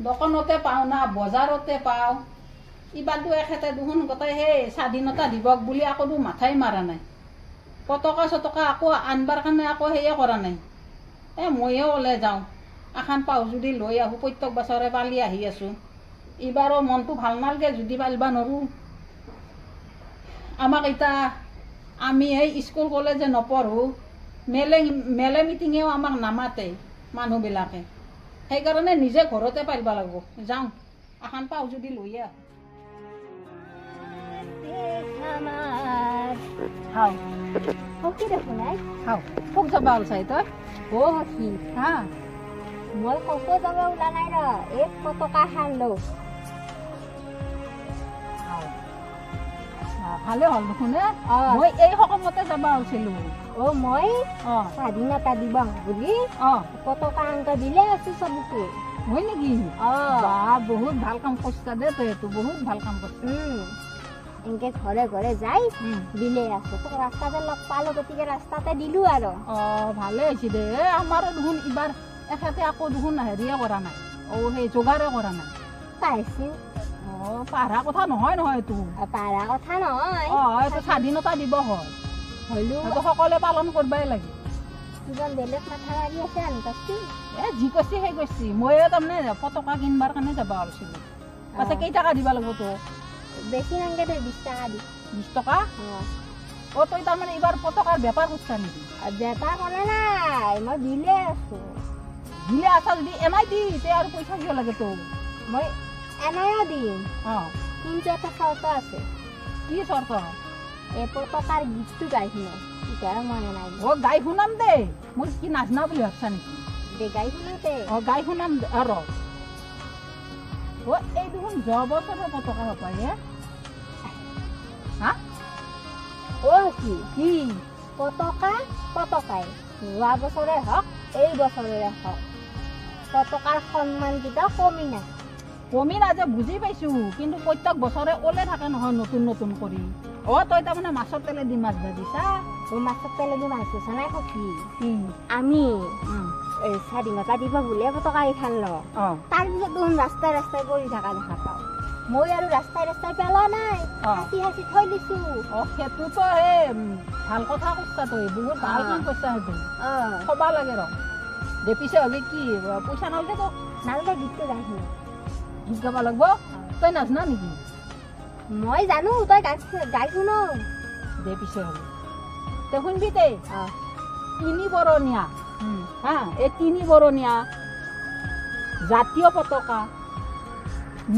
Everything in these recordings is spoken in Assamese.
দোকানতে পাওঁ না বজাৰতে পাওঁ ইবাৰটো এখেতে দেখোন গোটেই সেই স্বাধীনতা দিৱস বুলি আকৌ মাথাই মাৰা নাই পতকা চতকা আকৌ আনবাৰ কাৰণে আকৌ সেয়ে কৰা নাই ময়ে ওলাই যাওঁ এখন পাওঁ যদি লৈ আহোঁ প্ৰত্যেক বছৰে পালি আহি আছোঁ এইবাৰো মনটো ভাল নালাগে যদি পালিব নোৱাৰোঁ আমাক এতিয়া আমি এই স্কুল কলেজে নপঢ়োঁ মেলে মিটিঙেও আমাক নামাতে মানুহবিলাকে সেইকাৰণে নিজে ঘৰতে পাৰিব লাগিব যাওঁ এখন পাওঁ যদি লৈ আহোঁ খাওঁ কি দেখোন নাই খাওঁ খুব যাবা ওলচাই তই কি হা মই কতো যাব ওলা নাই ৰ এক পতকা খান লো ভালে হ'ল দেখোন মই এই সকামতে যাবা ওলছিলো মই স্বাধীনতা দিৱস বুলি পতকা আনক দিলে আছো চবকে হয় নেকি বহুত ভাল কাম কৰিছা দে তই এইটো বহুত ভাল কাম কৰিছা এনেকে ঘৰে ঘৰে যাই দিলে আছো তোক ৰাস্তাতে লগ পালো গতিকে ৰাস্তাতে দিলো আৰু ভালে হৈছে দে আমাৰো দেখোন এইবাৰ এখেতে আকৌ দেখোন হেৰিয়ে কৰা নাই সেই যোগাৰে কৰা নাই পাইছিল পাৰা কথা নহয় এইটো পাৰা কথা নহয় এইটো স্বাধীনতা দিৱস হয় হলেও সকলোৱে পালন কৰিবই লাগে কিমান বেলেগ মাথা মাৰি আছে আনকাছি যি কৈছি সেই কৈছি ময়ো তাৰমানে পতকা কিনবাৰ কাৰণে যাবা ওলছিলো পাছে কেইটকা দিবা লাগিব তোক বেছি নাংগে তই 20 টাকা দি 20 টকা তই তাৰমানে এইবাৰ পতকাৰ বেপাৰ কৰিছা নেকি বেপাৰ কৰা নাই মই দিলে আছো যদি এনাই দি তে আৰু পইচা কিয় লাগে তোক মই এনাইও দিম কিন্তু এটা চৰ্ত আছে কি চৰ্ত এই পতকাৰ গীতটো গাই শুনো এতিয়া মই নাই গাই শুনাম দে মই কি নাচনা বুলি ভাবছা নেকি দে গাই শুনাতে গাই শুনাম আৰু এই দেখোন যোৱা বছৰৰ পতকা পায় কি পতকাই যোৱা বছৰে হওক এই বছৰৰে হওক পতকাৰ সন্মান কেইটা কমি নাই যে বুজি পাইছো কিন্তু প্ৰত্যেক বছৰে ওলে থাকে নহয় নতুন নতুন কৰি তই তাৰমানে মাছৰ তেলেদি মাছ ভাজিছা মাছৰ তেলেদি মাছ ভাজা নাই সখী আমি স্বাধীনতা দিৱস বুলিয়ে পতকা এইখান লওঁ তাৰপিছত দেখোন ৰাস্তাই ৰাস্তাই পৰি থকা দেখা পাওঁ মই আৰু ৰাস্তাই ৰাস্তাই পেলোৱা নাই হাঁচি হাঁচি থৈ দিছো সেইটোতো সেই ভাল কথা কৈছা তই বহুত ভাল কাম কৰিছা সেইটো থবা লাগে দে পিছে হ'লে কি পইচা নালাগে তো নালাগে গীতটো গাই শুনো গীত গাব লাগিব তই নাজনা নেকি মই জানো তই গাই শুনো দে পিছে হ'লে তই শুনবি দে 3 বৰণীয়া এই 3 বৰণীয়া জাতীয় পতাকা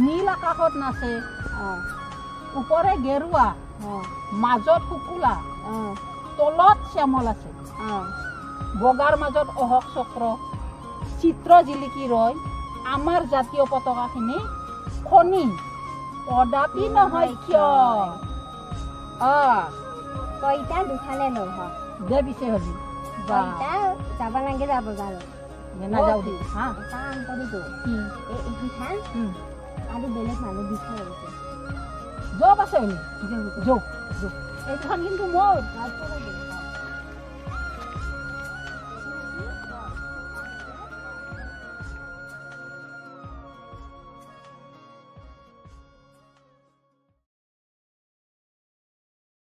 নীল আকাশত নাচে ওপৰে গেৰুৱা মাজত শুকুলা তলত শ্যামল আছে বগাৰ মাজত অশোক চক্ৰ চিত্ৰ জিলিকি ৰয় আমাৰ জাতীয় পতাকাখিনি খনি কদাপি নহয় কিয় কইটা দুখানে নহয় দে পিছে হ'লি যাব লাগে যাব বজাৰত নাযাওঁ দে কাম কৰিতো এইখান আৰু বেলেগ মানুহ বিচাৰি আছে যোৱা পাছে হ'লি এইখন কিন্তু মোৰ